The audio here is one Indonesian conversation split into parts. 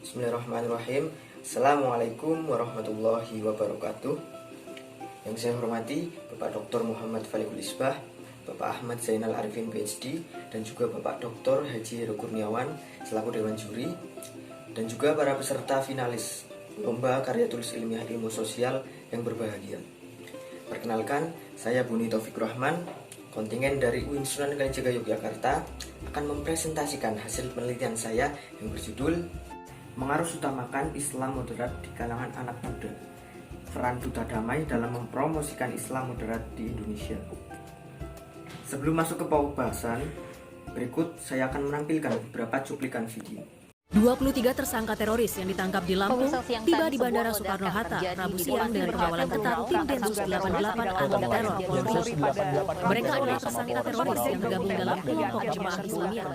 Bismillahirrahmanirrahim. Assalamualaikum warahmatullahi wabarakatuh. Yang saya hormati Bapak Dr. Muhammad Falikul Isbah, Bapak Ahmad Zainal Arifin PhD, dan juga Bapak Dr. Haji Heru Kurniawan selaku Dewan Juri, dan juga para peserta finalis Lomba Karya Tulis Ilmiah Ilmu Sosial yang berbahagia. Perkenalkan, saya Buni Taufik Rahman, kontingen dari UIN Sunan Kalijaga Yogyakarta, akan mempresentasikan hasil penelitian saya yang berjudul Mengarus utamakan Islam moderat di kalangan anak muda, peran Duta Damai dalam mempromosikan Islam moderat di Indonesia. Sebelum masuk ke pembahasan, berikut saya akan menampilkan beberapa cuplikan video. 23 tersangka teroris yang ditangkap di Lampung tiba di Bandara Soekarno-Hatta Rabu siang dengan pengawalan ketat tim Densus 88 anti teror Polri. Mereka adalah tersangka teroris yang tergabung dalam kelompok Jemaah Islamiyah.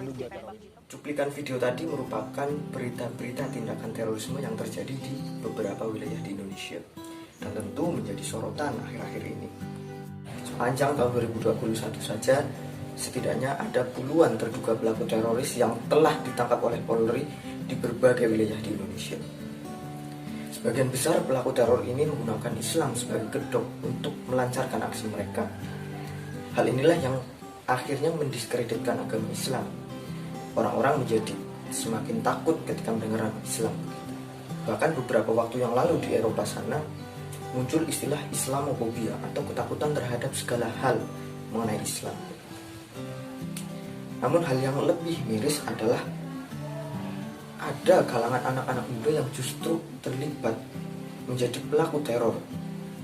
Cuplikan video tadi merupakan berita-berita tindakan terorisme yang terjadi di beberapa wilayah di Indonesia dan tentu menjadi sorotan akhir-akhir ini. Sepanjang tahun 2021 saja, setidaknya ada puluhan terduga pelaku teroris yang telah ditangkap oleh Polri di berbagai wilayah di Indonesia. Sebagian besar pelaku teror ini menggunakan Islam sebagai gedok untuk melancarkan aksi mereka. Hal inilah yang akhirnya mendiskreditkan agama Islam. Orang-orang menjadi semakin takut ketika mendengar nama Islam. Bahkan beberapa waktu yang lalu di Eropa sana muncul istilah Islamofobia atau ketakutan terhadap segala hal mengenai Islam. Namun hal yang lebih miris adalah ada kalangan anak-anak muda yang justru terlibat menjadi pelaku teror.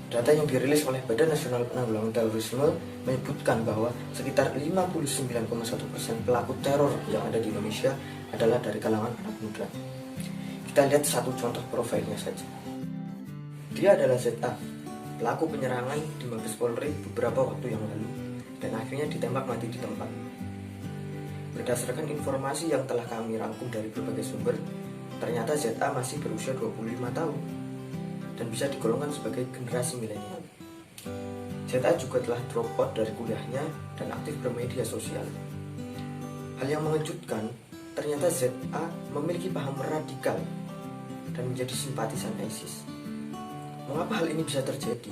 Data yang dirilis oleh Badan Nasional Penanggulangan Terorisme menyebutkan bahwa sekitar 59,1% pelaku teror yang ada di Indonesia adalah dari kalangan anak muda. Kita lihat satu contoh profilnya saja. Dia adalah ZA, pelaku penyerangan di Mabes Polri beberapa waktu yang lalu, dan akhirnya ditembak mati di tempat. Berdasarkan informasi yang telah kami rangkum dari berbagai sumber, ternyata ZA masih berusia 25 tahun dan bisa digolongkan sebagai generasi milenial. ZA juga telah drop out dari kuliahnya dan aktif bermedia sosial. Hal yang mengejutkan, ternyata ZA memiliki paham radikal dan menjadi simpatisan ISIS. Mengapa hal ini bisa terjadi?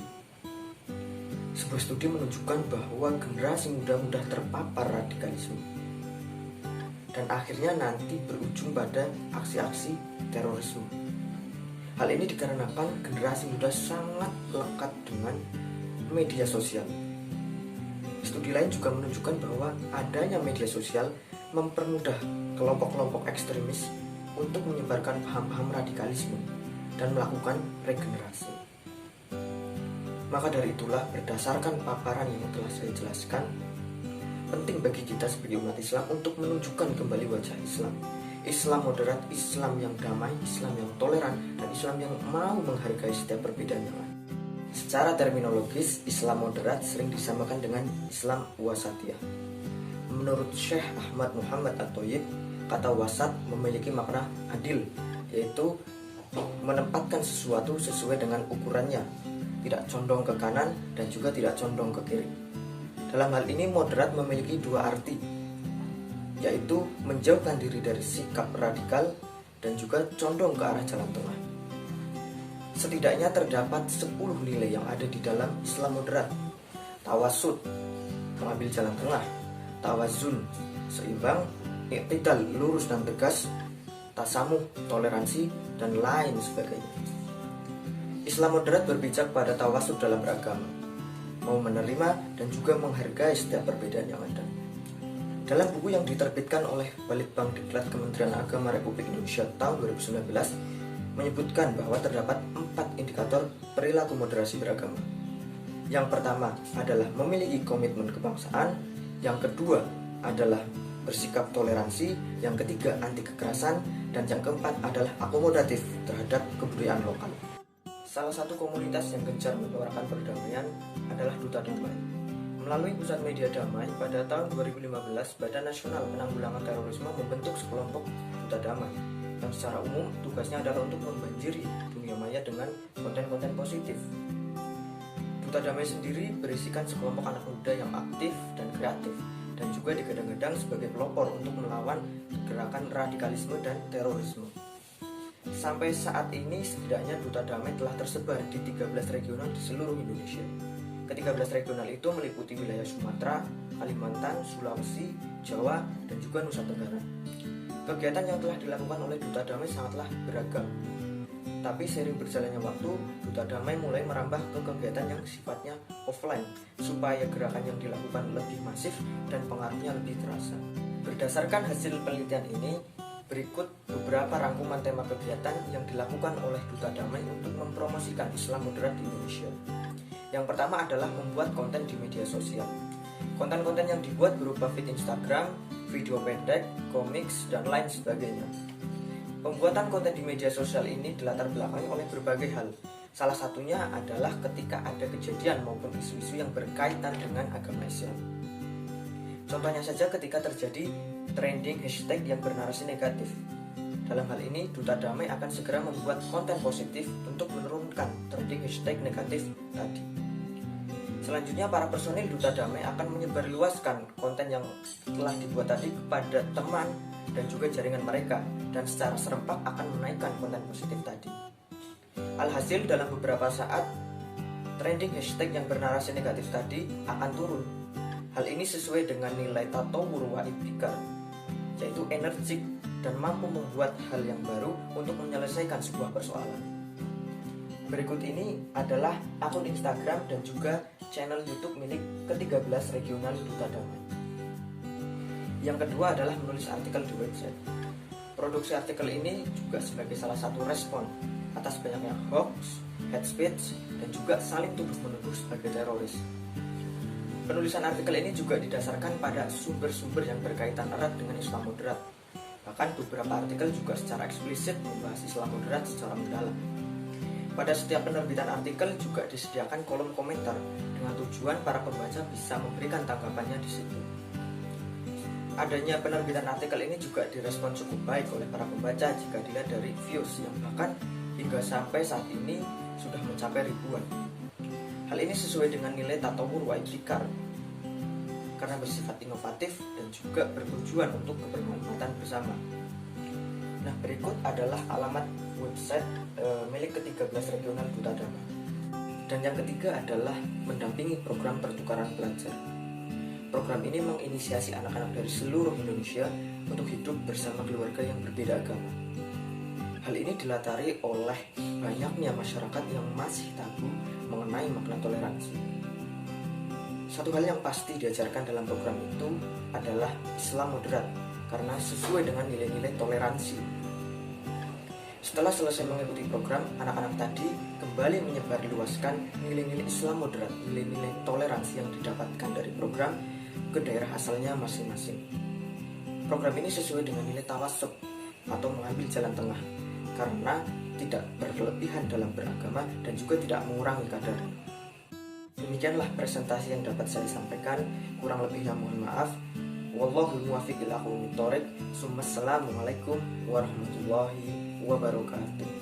Sebuah studi menunjukkan bahwa generasi muda mudah terpapar radikalisme dan akhirnya nanti berujung pada aksi-aksi terorisme. Hal ini dikarenakan generasi muda sangat lekat dengan media sosial. Studi lain juga menunjukkan bahwa adanya media sosial mempermudah kelompok-kelompok ekstremis untuk menyebarkan paham-paham radikalisme dan melakukan regenerasi. Maka dari itulah, berdasarkan paparan yang telah saya jelaskan, penting bagi kita sebagai umat Islam untuk menunjukkan kembali wajah Islam. Islam moderat, Islam yang damai, Islam yang toleran, dan Islam yang mau menghargai setiap perbedaan yang lain. Secara terminologis, Islam moderat sering disamakan dengan Islam wasatiyah. Menurut Syekh Ahmad Muhammad At-Thayyib, kata wasat memiliki makna adil, yaitu menempatkan sesuatu sesuai dengan ukurannya, tidak condong ke kanan dan juga tidak condong ke kiri. Dalam hal ini moderat memiliki dua arti, yaitu menjauhkan diri dari sikap radikal dan juga condong ke arah jalan tengah. Setidaknya terdapat 10 nilai yang ada di dalam Islam moderat. Tawasud, mengambil jalan tengah; tawazun, seimbang; i'tidal, lurus dan tegas; tasamuh, toleransi, dan lain sebagainya. Islam moderat berpijak pada tawasud dalam beragama, mau menerima dan juga menghargai setiap perbedaan yang ada. Dalam buku yang diterbitkan oleh Balitbang Diklat Kementerian Agama Republik Indonesia tahun 2019 menyebutkan bahwa terdapat 4 indikator perilaku moderasi beragama. Yang pertama adalah memiliki komitmen kebangsaan, yang kedua adalah bersikap toleransi, yang ketiga anti kekerasan, dan yang keempat adalah akomodatif terhadap kebudayaan lokal. Salah satu komunitas yang gencar menyuarakan perdamaian adalah Duta Damai. Melalui Pusat Media Damai, pada tahun 2015, Badan Nasional Penanggulangan Terorisme membentuk sekelompok Duta Damai yang secara umum tugasnya adalah untuk membanjiri dunia maya dengan konten-konten positif. Duta Damai sendiri berisikan sekelompok anak muda yang aktif dan kreatif, dan juga digadang-gadang sebagai pelopor untuk melawan gerakan radikalisme dan terorisme. Sampai saat ini setidaknya duta damai telah tersebar di 13 regional di seluruh Indonesia. Ke-13 regional itu meliputi wilayah Sumatera, Kalimantan, Sulawesi, Jawa, dan juga Nusa Tenggara. Kegiatan yang telah dilakukan oleh duta damai sangatlah beragam. Tapi seiring berjalannya waktu, duta damai mulai merambah ke kegiatan yang sifatnya offline supaya gerakan yang dilakukan lebih masif dan pengaruhnya lebih terasa. Berdasarkan hasil penelitian ini, berikut beberapa rangkuman tema kegiatan yang dilakukan oleh duta damai untuk mempromosikan Islam moderat di Indonesia. Yang pertama adalah membuat konten di media sosial. Konten-konten yang dibuat berupa feed Instagram, video pendek, komiks, dan lain sebagainya. Pembuatan konten di media sosial ini dilatar belakangi oleh berbagai hal. Salah satunya adalah ketika ada kejadian maupun isu-isu yang berkaitan dengan agama Islam. Contohnya saja ketika terjadi trending hashtag yang bernarasi negatif. Dalam hal ini, duta damai akan segera membuat konten positif untuk menurunkan trending hashtag negatif tadi. Selanjutnya, para personil duta damai akan menyebarluaskan konten yang telah dibuat tadi kepada teman dan juga jaringan mereka, dan secara serempak akan menaikkan konten positif tadi. Alhasil, dalam beberapa saat, trending hashtag yang bernarasi negatif tadi akan turun. Hal ini sesuai dengan nilai tatawur wa ibtikar, yaitu energik dan mampu membuat hal yang baru untuk menyelesaikan sebuah persoalan. Berikut ini adalah akun Instagram dan juga channel YouTube milik ke-13 regional duta damai. Yang kedua adalah menulis artikel di website. Produksi artikel ini juga sebagai salah satu respon atas banyaknya hoax, hate speech, dan juga saling tuduh-menuduh sebagai teroris. Penulisan artikel ini juga didasarkan pada sumber-sumber yang berkaitan erat dengan Islam moderat. Bahkan beberapa artikel juga secara eksplisit membahas Islam moderat secara mendalam. Pada setiap penerbitan artikel juga disediakan kolom komentar dengan tujuan para pembaca bisa memberikan tanggapannya di situ. Adanya penerbitan artikel ini juga direspon cukup baik oleh para pembaca jika dilihat dari views yang bahkan hingga sampai saat ini sudah mencapai ribuan. Hal ini sesuai dengan nilai tatawur wa ibtikar karena bersifat inovatif dan juga bertujuan untuk kebermanfaatan bersama. Nah, berikut adalah alamat website milik ke-13 regional duta damai. Dan yang ketiga adalah mendampingi program pertukaran pelajar. Program ini menginisiasi anak-anak dari seluruh Indonesia untuk hidup bersama keluarga yang berbeda agama. Hal ini dilatari oleh banyaknya masyarakat yang masih tabu mengenai makna toleransi. Satu hal yang pasti diajarkan dalam program itu adalah Islam moderat karena sesuai dengan nilai-nilai toleransi. Setelah selesai mengikuti program, anak-anak tadi kembali menyebarluaskan nilai-nilai Islam moderat, nilai-nilai toleransi yang didapatkan dari program ke daerah asalnya masing-masing. Program ini sesuai dengan nilai tawassuq atau mengambil jalan tengah karena tidak berlebihan dalam beragama dan juga tidak mengurangi kadarnya. Demikianlah presentasi yang dapat saya sampaikan, kurang lebihnya mohon maaf. Wallahul muwaffiq ila aqwamit thoriq. Assalamualaikum warahmatullahi wabarakatuh.